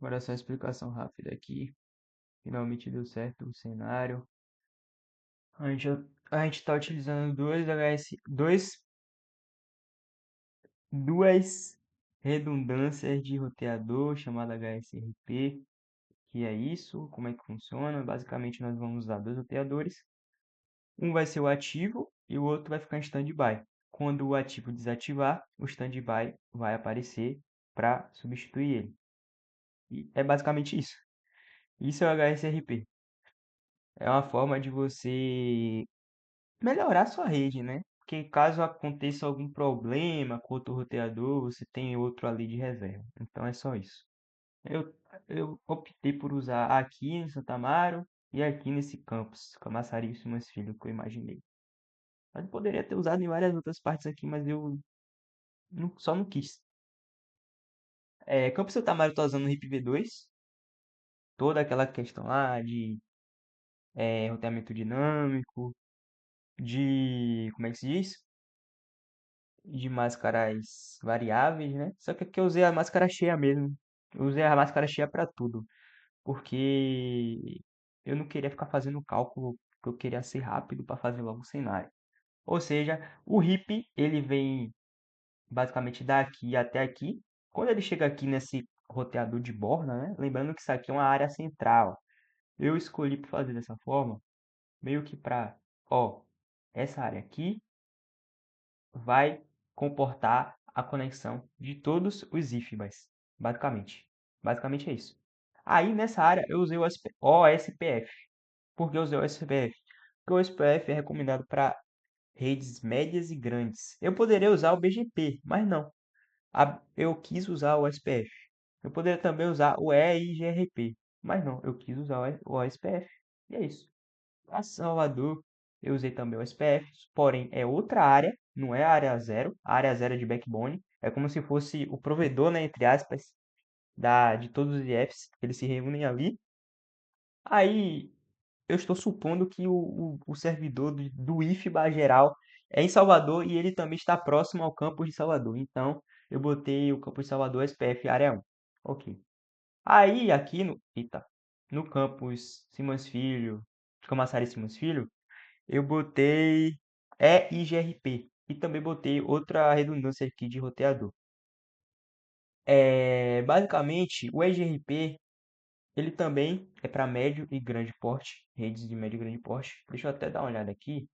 Bora só uma explicação rápida aqui. Finalmente deu certo o cenário. A gente, a gente tá utilizando duas redundâncias de roteador chamada HSRP, que é isso, como é que funciona. Basicamente nós vamos usar dois roteadores. Um vai ser o ativo e o outro vai ficar em standby. Quando o ativo desativar, o standby vai aparecer para substituir ele. E é basicamente isso. Isso é o HSRP. É uma forma de você melhorar a sua rede, né? Porque caso aconteça algum problema com outro roteador, você tem outro ali de reserva. Então é só isso. Eu, eu optei por usar aqui em Santa Amaro e aqui nesse campus, Camaçari e Simas Filho, que eu imaginei. Mas eu poderia ter usado em várias outras partes aqui, mas eu só não quis. Campus Santa Amaro eu tô usando o RIP-V2, toda aquela questão lá de roteamento dinâmico, de, como é que se diz? De máscaras variáveis, né? Só que aqui eu usei a máscara cheia mesmo. Eu usei a máscara cheia para tudo, porque eu não queria ficar fazendo cálculo, porque eu queria ser rápido para fazer logo o cenário. Ou seja, o RIP ele vem basicamente daqui até aqui. Quando ele chega aqui nesse roteador de borda, né? Lembrando que isso aqui é uma área central. Eu escolhi para fazer dessa forma, meio que para, ó, essa área aqui vai comportar a conexão de todos os IFBAs, basicamente. Basicamente é isso. Aí nessa área eu usei o OSPF. Por que eu usei o OSPF? Porque o OSPF é recomendado para redes médias e grandes. Eu poderia usar o BGP, mas não. Eu quis usar o OSPF. Eu poderia também usar o EIGRP, mas não. Eu quis usar o OSPF. E é isso. A Salvador, eu usei também o SPF, porém é outra área, não é a área zero. A área zero é de backbone. É como se fosse o provedor, né, entre aspas, de todos os IFs. Eles se reúnem ali. Aí eu estou supondo que o servidor do IFBA geral é em Salvador e ele também está próximo ao campus de Salvador. Então eu botei o campus de Salvador SPF área 1. Ok. Aí aqui no campus Simões Filho, Camaçari Simões Filho, eu botei EIGRP e também botei outra redundância aqui de roteador. Basicamente, o EIGRP ele também é para médio e grande porte, redes de médio e grande porte. Deixa eu até dar uma olhada aqui.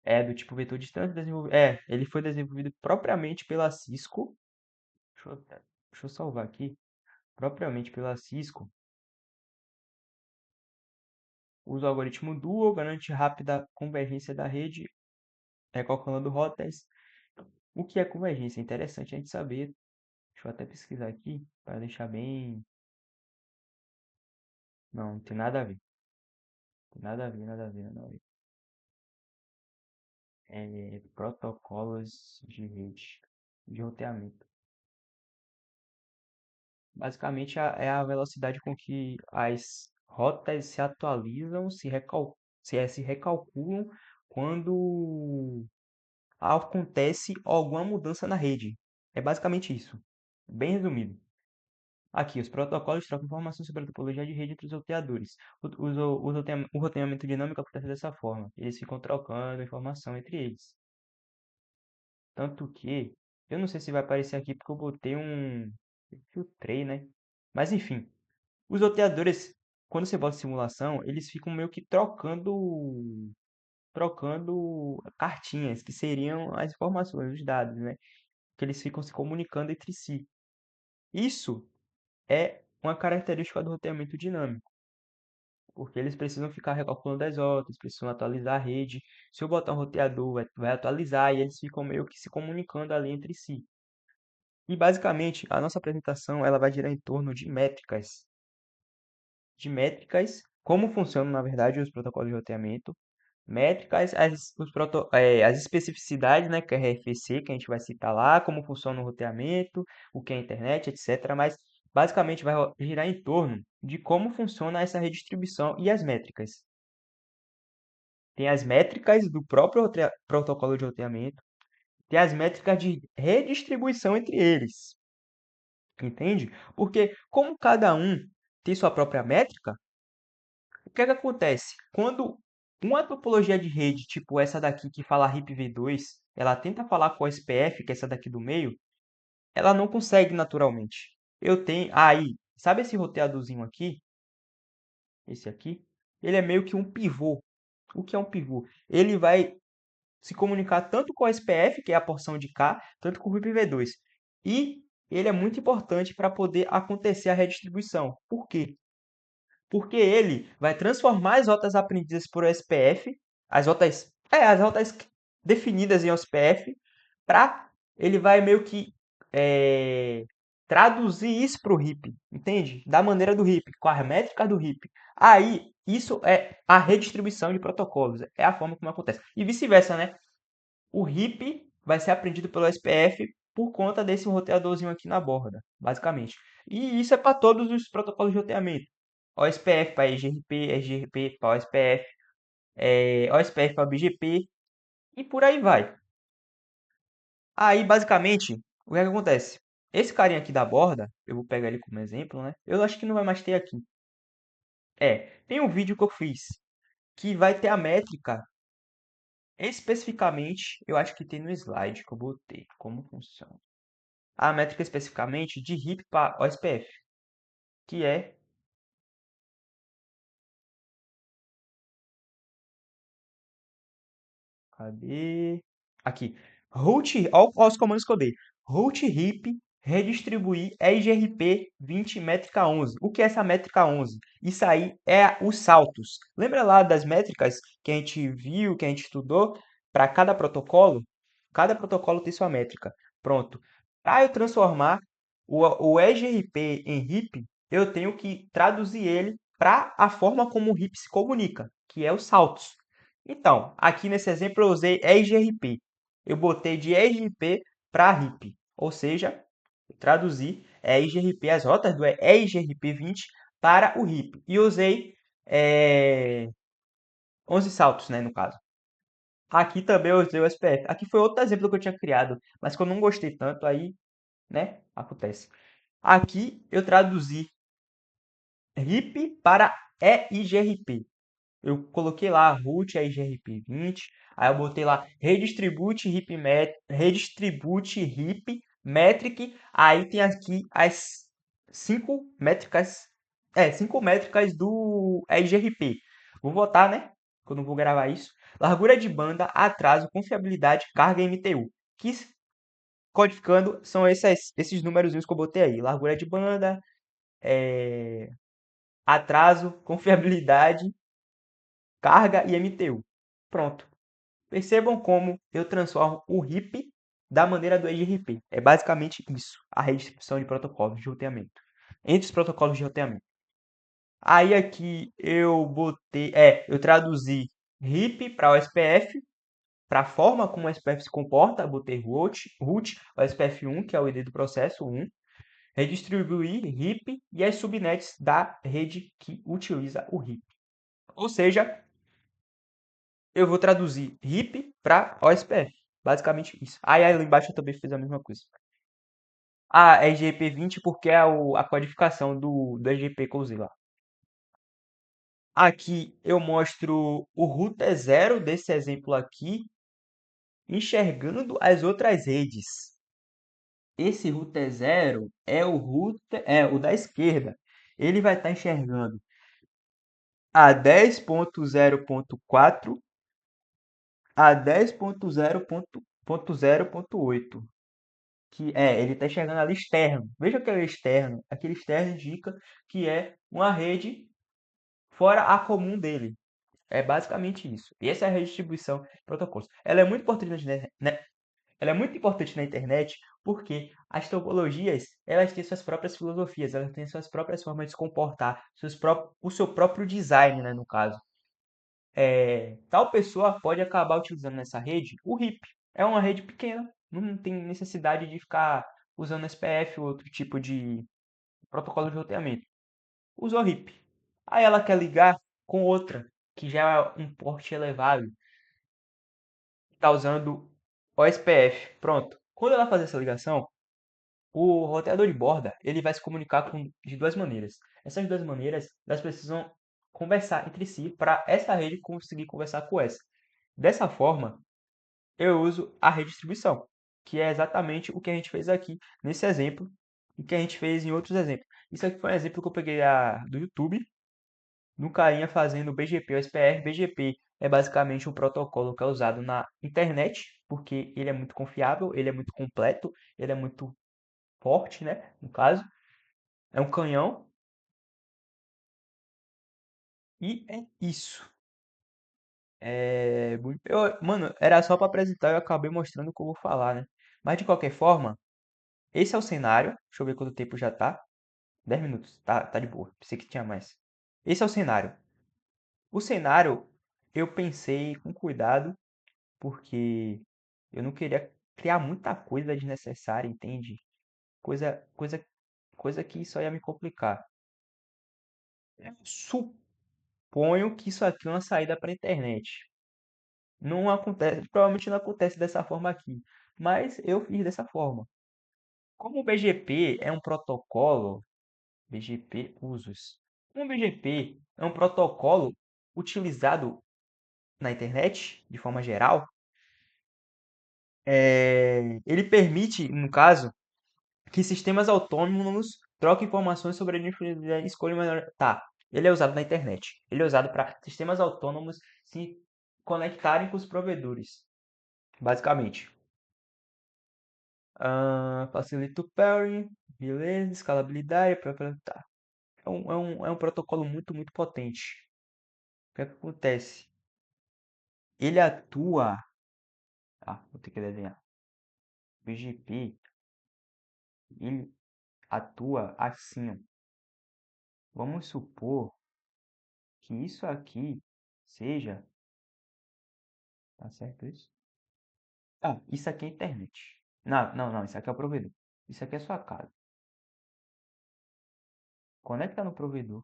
É do tipo vetor distante desenvolvido. Ele foi desenvolvido propriamente pela Cisco. Deixa eu salvar aqui. Propriamente pela Cisco. Usa o algoritmo Duo, garante rápida convergência da rede, calculando rotas. O que é convergência? É interessante a gente saber. Deixa eu até pesquisar aqui para deixar bem. Não, não tem nada a ver. Tem nada a ver, nada a ver, nada a ver. Protocolos de rede, de roteamento. Basicamente é a velocidade com que as rotas se atualizam, se recalculam quando acontece alguma mudança na rede. É basicamente isso. Bem resumido. Aqui, os protocolos trocam informações sobre a topologia de rede entre os roteadores. O roteamento dinâmico acontece dessa forma. Eles ficam trocando informação entre eles. Tanto que, eu não sei se vai aparecer aqui porque eu botei eu filtrei, né? Mas enfim, os roteadores, quando você bota simulação, eles ficam meio que trocando cartinhas, que seriam as informações, os dados, né? Que eles ficam se comunicando entre si. Isso é uma característica do roteamento dinâmico, porque eles precisam ficar recalculando as rotas, precisam atualizar a rede. Se eu botar um roteador, vai atualizar e eles ficam meio que se comunicando ali entre si. E basicamente, a nossa apresentação ela vai girar em torno como funcionam na verdade os protocolos de roteamento, métricas, as especificidades, né, que é RFC, que a gente vai citar lá, como funciona o roteamento, o que é a internet, etc. Mas basicamente vai girar em torno de como funciona essa redistribuição e as métricas. Tem as métricas do próprio protocolo de roteamento, tem as métricas de redistribuição entre eles. entende? Porque como cada um tem sua própria métrica, o que é que acontece? Quando uma topologia de rede, tipo essa daqui que fala RIP-V2, ela tenta falar com a SPF, que é essa daqui do meio, ela não consegue naturalmente. Eu tenho aí, sabe esse roteadorzinho aqui? Esse aqui? Ele é meio que um pivô. O que é um pivô? Ele vai se comunicar tanto com a SPF, que é a porção de cá, tanto com o RIP-V2. E ele é muito importante para poder acontecer a redistribuição. Por quê? Porque ele vai transformar as rotas aprendidas por SPF, as rotas definidas em SPF, para ele vai meio que é, traduzir isso para o RIP, entende? Da maneira do RIP, com as métricas do RIP. Aí, isso é a redistribuição de protocolos, é a forma como acontece. E vice-versa, né? O RIP vai ser aprendido pelo SPF por conta desse roteadorzinho aqui na borda, basicamente. E isso é para todos os protocolos de roteamento. OSPF para EGRP, EGRP para OSPF, OSPF para BGP e por aí vai. Aí, basicamente, o que é que acontece? Esse carinha aqui da borda, eu vou pegar ele como exemplo, né? Eu acho que não vai mais ter aqui. Tem um vídeo que eu fiz que vai ter a métrica especificamente, eu acho que tem no slide que eu botei, como funciona. A métrica especificamente de RIP para OSPF, que é, cadê? Aqui, route, olha os comandos que eu dei. Route RIP, redistribuir EIGRP 20 métrica 11. O que é essa métrica 11? Isso aí é os saltos. Lembra lá das métricas que a gente viu, que a gente estudou para cada protocolo? Cada protocolo tem sua métrica. Pronto. Para eu transformar o EIGRP em RIP, eu tenho que traduzir ele para a forma como o RIP se comunica, que é os saltos. Então, aqui nesse exemplo eu usei EIGRP. Eu botei de EIGRP para RIP, ou seja, eu traduzi EIGRP, as rotas do EIGRP 20 para o RIP. E usei 11 saltos, né, no caso. Aqui também eu usei o SPF. Aqui foi outro exemplo que eu tinha criado, mas que eu não gostei tanto, aí, né, acontece. Aqui eu traduzi RIP para EIGRP. Eu coloquei lá root IGRP 20, aí eu botei lá redistribute RIP metric, aí tem aqui as cinco métricas do IGRP. Vou botar, né? Quando eu vou gravar isso. Largura de banda, atraso, confiabilidade, carga e MTU. Que codificando são esses númerozinhos que eu botei aí. Largura de banda, atraso, confiabilidade, carga e MTU. Pronto. Percebam como eu transformo o RIP da maneira do EGRP. É basicamente isso, a redistribuição de protocolos de roteamento. Entre os protocolos de roteamento. Aí aqui eu traduzi RIP para OSPF, para a forma como o SPF se comporta, botei root OSPF1, que é o ID do processo 1, redistribuir RIP e as subnets da rede que utiliza o RIP. Ou seja, eu vou traduzir RIP para OSPF. Basicamente isso. Aí ali embaixo eu também fiz a mesma coisa. Ah, é IGP20 porque é a codificação do IGP que eu usei lá. Aqui eu mostro o router 0 desse exemplo aqui, enxergando as outras redes. Esse router 0 é o da esquerda. Ele vai estar enxergando a 10.0.4 a 10.0.0.8. Ele está enxergando ali externo. Veja que é externo. Aquele externo indica que é uma rede fora a comum dele. É basicamente isso. E essa é a redistribuição de protocolos. Ela é muito importante ela é muito importante na internet porque as topologias, elas têm suas próprias filosofias, elas têm suas próprias formas de se comportar, o seu próprio design, né, no caso. Tal pessoa pode acabar utilizando nessa rede o RIP. É uma rede pequena, não tem necessidade de ficar usando SPF ou outro tipo de protocolo de roteamento. Usou RIP. Aí ela quer ligar com outra, que já é um porte elevado, está usando OSPF. Pronto. Quando ela fazer essa ligação, O roteador de borda, ele vai se comunicar de duas maneiras. Essas duas maneiras, elas precisam conversar entre si para essa rede conseguir conversar com essa. Dessa forma, eu uso a redistribuição, que é exatamente o que a gente fez aqui nesse exemplo e que a gente fez em outros exemplos. Isso aqui foi um exemplo que eu peguei do YouTube, no carinha fazendo BGP ou SPR. BGP é basicamente um protocolo que é usado na internet, porque ele é muito confiável, ele é muito completo, ele é muito forte, né? No caso, é um canhão e é isso. Mano, era só para apresentar e eu acabei mostrando o que eu vou falar, né? Mas de qualquer forma, esse é o cenário. Deixa eu ver quanto tempo já tá. 10 minutos. Tá de boa. Pensei que tinha mais. Esse é o cenário. O cenário eu pensei com cuidado, porque eu não queria criar muita coisa desnecessária, entende? Coisa, coisa, coisa que só ia me complicar. Suponho que isso aqui é uma saída para a internet. Não acontece, provavelmente não acontece dessa forma aqui, mas eu fiz dessa forma. Como o BGP é um protocolo, BGP usos. Como o BGP é um protocolo utilizado na internet, de forma geral, ele permite, no caso, que sistemas autônomos troquem informações sobre a disponibilidade e escolham melhor. Tá, ele é usado na internet. Ele é usado para sistemas autônomos se conectarem com os provedores, basicamente. Facilita o pairing, beleza, escalabilidade, tá. É um protocolo muito, muito potente. O que é que acontece? Ele atua. Vou ter que desenhar. BGP, ele atua assim, ó. Vamos supor que isso aqui seja. Tá certo isso? Isso aqui é internet. Não, não, não, isso aqui é o provedor. Isso aqui é sua casa. Conecta no provedor.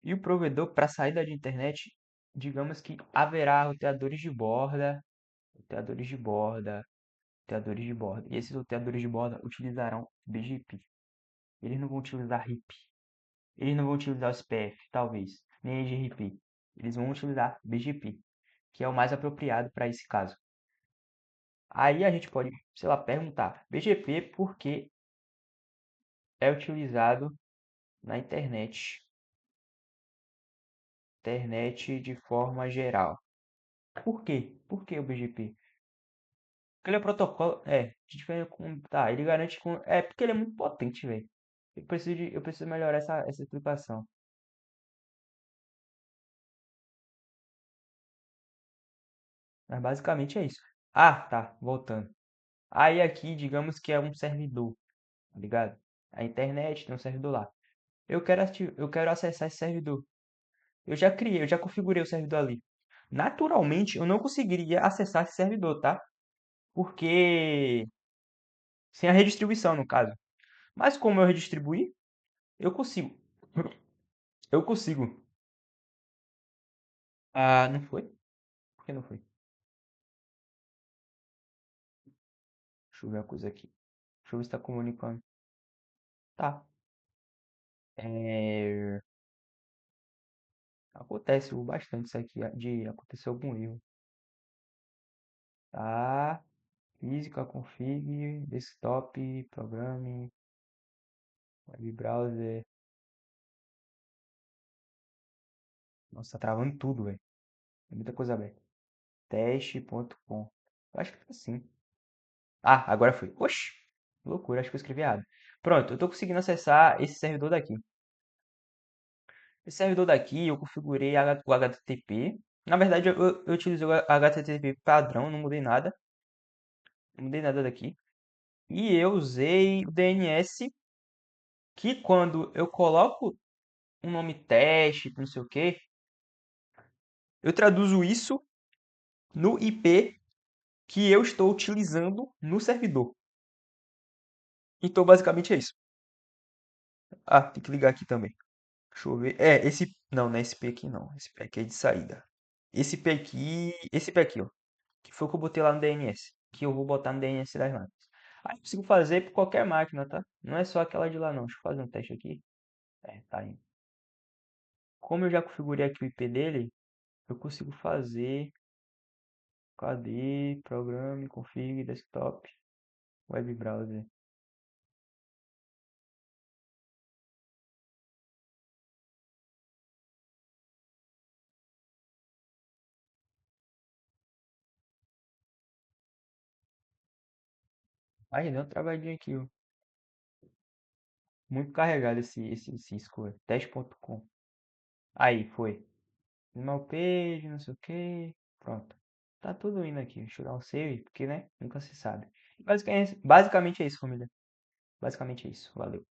E o provedor, para saída de internet, digamos que haverá roteadores de borda, roteadores de borda, roteadores de borda. E esses roteadores de borda utilizarão BGP. Eles não vão utilizar RIP. Eles não vão utilizar o SPF, talvez, nem EGRP. Eles vão utilizar BGP, que é o mais apropriado para esse caso. Aí a gente pode, sei lá, perguntar: BGP por que é utilizado na internet? Internet de forma geral. Por quê? Por que o BGP? Porque ele é protocolo. De diferente com. Tá, ele garante com. Porque ele é muito potente, velho. Eu preciso melhorar essa explicação. Mas basicamente é isso. Tá, voltando. Aí aqui, digamos que é um servidor, tá ligado? A internet tem um servidor lá. Eu quero acessar esse servidor. Eu já configurei o servidor ali. Naturalmente, eu não conseguiria acessar esse servidor, tá? Porque sem a redistribuição, no caso. Mas como eu redistribuí, eu consigo. Eu consigo. Não foi? Por que não foi? Deixa eu ver uma coisa aqui. Deixa eu ver se tá comunicando. Tá. É... Acontece bastante isso aqui de acontecer algum erro. Tá. Física, config, desktop, programe, web browser. Nossa, tá travando tudo, velho. Tem muita coisa aberta. Teste.com. Eu acho que tá assim. Agora foi. Oxi, que loucura, acho que eu escrevi errado. Pronto, eu tô conseguindo acessar esse servidor daqui. Esse servidor daqui eu configurei o HTTP. Na verdade, eu utilizei o HTTP padrão, não mudei nada. Não mudei nada daqui. E eu usei o DNS, que quando eu coloco um nome teste, não sei o que, eu traduzo isso no IP que eu estou utilizando no servidor. Então, basicamente é isso. Tem que ligar aqui também. Deixa eu ver. Não, não é esse P aqui não. Esse P aqui é de saída. Esse P aqui, ó. Que foi o que eu botei lá no DNS. Que eu vou botar no DNS das máquinas. Aí eu consigo fazer por qualquer máquina, tá? Não é só aquela de lá não. Deixa eu fazer um teste aqui. É, tá indo. Como eu já configurei aqui o IP dele, eu consigo fazer. Cadê? Programe, config, desktop, web browser. Aí, deu uma travadinha aqui, ó. Muito carregado esse Cisco, velho. Teste.com. Aí, foi. Animal page, não sei o que. Pronto. Tá tudo indo aqui. Deixa eu dar um save, porque, né? Nunca se sabe. Basicamente é isso, família. Basicamente é isso. Valeu.